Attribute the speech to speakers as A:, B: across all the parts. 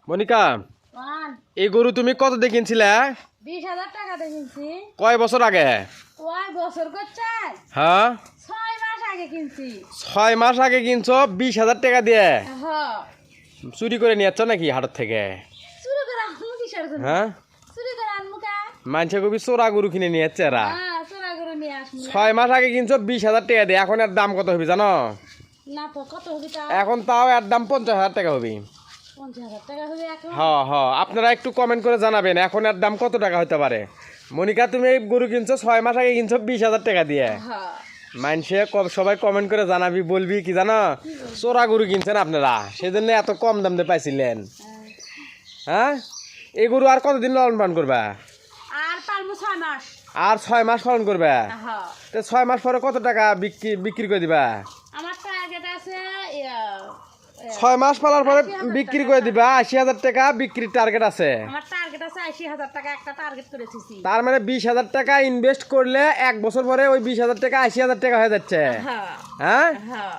A: Monika,
B: one
A: এই গরু তুমি কত দিয়ে কিনছিলে?
B: 20,000 টাকা দিয়ে কিনছি।
A: কয় বছর আগে?
B: কয় বছর করছে?
A: হ্যাঁ,
B: 6 মাস আগে কিনছি।
A: 6 মাস আগে কিনছো 20,000 টাকা দিয়ে?
B: হ্যাঁ।
A: চুরি করে নিয়ে যাচ্ছ নাকি হাটের থেকে?
B: চুরি করে আনমু কিসের জন্য?
A: হ্যাঁ,
B: চুরি করে আনমু কা?
A: মানুষে কবি চোরা গরু কিনে নিয়ে যাচ্ছে এরা।
B: হ্যাঁ, চোরা করে নিয়ে আসমু।
A: 6 মাস আগে কিনছো 20,000 টাকা দিয়ে, এখন এর দাম কত হবে জানো?
B: না তো কত হবে তা?
A: এখন তাও এর দাম 50,000 টাকা হবে।
B: 50,000 টাকা হবে এখন।
A: হ্যাঁ হ্যাঁ, আপনারা একটু কমেন্ট করে জানাবেন এখন এর দাম কত টাকা হতে পারে। মনিকা, তুমি এই গরু কিনছো 6 মাস আগে কিনছো 20,000 টাকা দিয়ে।
B: হ্যাঁ।
A: মানুষে সবাই কমেন্ট করে জানাবি, বলবি কি জানো, চোরা গরু কিনছেন আপনারা, সেজন্য এত কম দাম দিয়ে পাইছিলেন। হ্যাঁ, এই গরু আর কতদিন লালন পালন করবা?
B: আর পালমু 6 মাস।
A: আর 6 মাস পালন করবা?
B: হ্যাঁ।
A: তো 6 মাস পরে কত টাকা বিক্রি করে দিবা?
B: আমার টার্গেট আছে
A: 6 মাস পালার পরে বিক্রি করে দিবা 80,000 টাকা বিক্রির টার্গেট আছে।
B: আমার টার্গেট আছে 80,000 টাকা একটা টার্গেট করেছি।
A: তার মানে 20,000 টাকা ইনভেস্ট করলে 1 বছর পরে ওই 20,000 টাকা 80,000 টাকা হয়ে যাচ্ছে।
B: হ্যাঁ।
A: হ্যাঁ,
B: হ্যাঁ।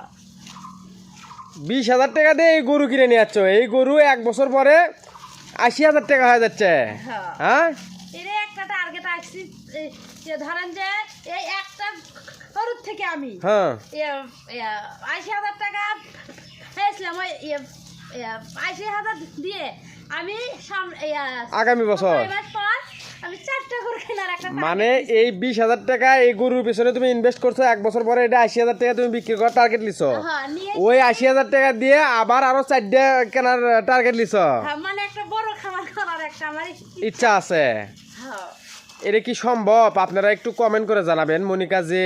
A: 20,000 টাকা দিয়ে এই গরু কিনে নিয়ে যাচ্ছ, এই গরু 1 বছর পরে 80,000 টাকা হয়ে যাচ্ছে।
B: হ্যাঁ।
A: হ্যাঁ,
B: এর একটা টার্গেট আসছি। ধরেন যে এই একটা গরুর থেকে আমি
A: হ্যাঁ
B: 80,000 টাকা পেয়েছিলাম। ওই 80,000 দিয়ে আমি
A: আগামী বছর
B: 6 মাস পর আমি 4টা গরু কেনার একটা
A: মানে এই 20,000 টাকা এই গরুর পিছনে তুমি ইনভেস্ট করছো, 1 বছর পরে এটা 80,000 টাকা তুমি বিক্রি করার টার্গেট লিছো।
B: হ্যাঁ, নিয়ে
A: ওই 80,000 টাকা দিয়ে আবার আরো 4টা কেনার টার্গেট লিছো।
B: হ্যাঁ, মানে একটা বড় খামার করার একটা আমার
A: ইচ্ছা আছে।
B: হ্যাঁ।
A: এটা কি সম্ভব? আপনারা একটু কমেন্ট করে জানাবেন। মনিকা যে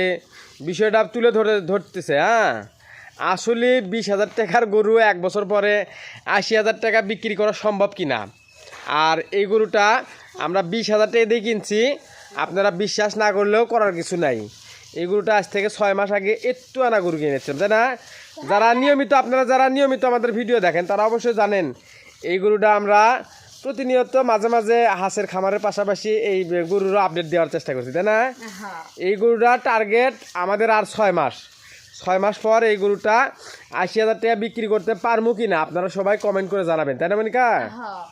A: বিষয়টা তুলে ধরতেছে, হ্যাঁ, আসলে 20,000 টাকার গরু 1 বছর পরে 80,000 টাকা বিক্রি করা সম্ভব কিনা। আর এই গরুটা আমরা 20,000 টাকা দিয়ে কিনছি, আপনারা বিশ্বাস না করলেও করার কিছু নাই। এই গরুটা আজ থেকে 6 মাস আগে একটু আনা গরু কিনেছিলাম, তাই না? যারা নিয়মিত আমাদের ভিডিও দেখেন তারা অবশ্যই জানেন এই গরুটা আমরা প্রতিনিয়ত মাঝে মাঝে হাঁসের খামারের পাশাপাশি এই গরুরও আপডেট দেওয়ার চেষ্টা করছি, তাই না?
B: হ্যাঁ।
A: এই গরুটা টার্গেট আমাদের আর 6 মাস। 6 মাস পর এই গরুটা 80,000 টাকা বিক্রি করতে পারবো কিনা আপনারা সবাই কমেন্ট করে জানাবেন, তাই না মনিকা?
B: হ্যাঁ।